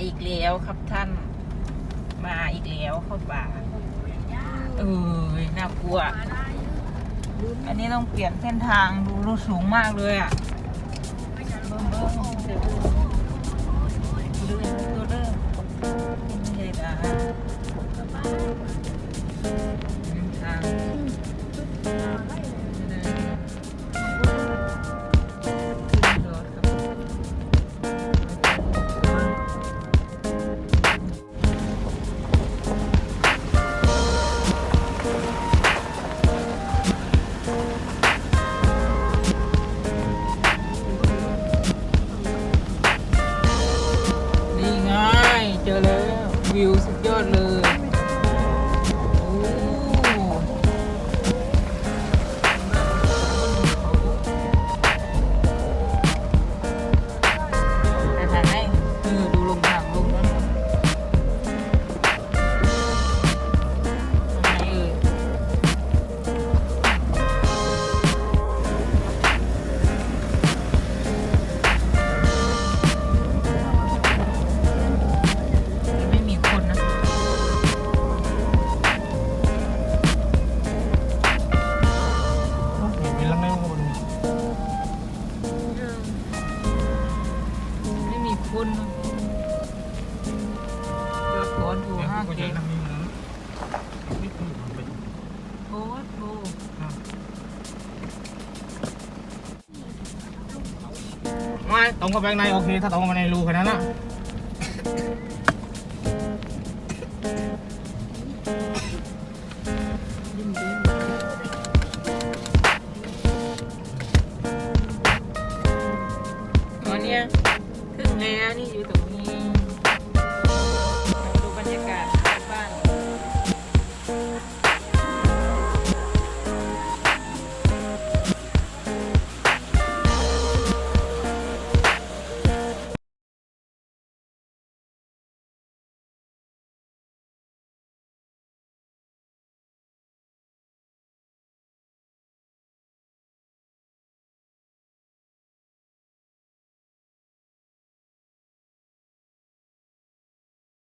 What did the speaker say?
อีกแล้วครับท่านมาอีกแล้วเข้าป่าน่ากลัวอันนี้ต้องเปลี่ยนเส้นทางดูสูงมากเลยอ่ะเจอแล้ววิวสุดยอดเลยแต่ถ่ายให้ดูลงทางลงนั้นทำไมคนยอดถอนถูห้าเกมโอ้โหไม่ตรงกับแบงในโอเคถ้าตรงกับในรูแค่นั้นนะ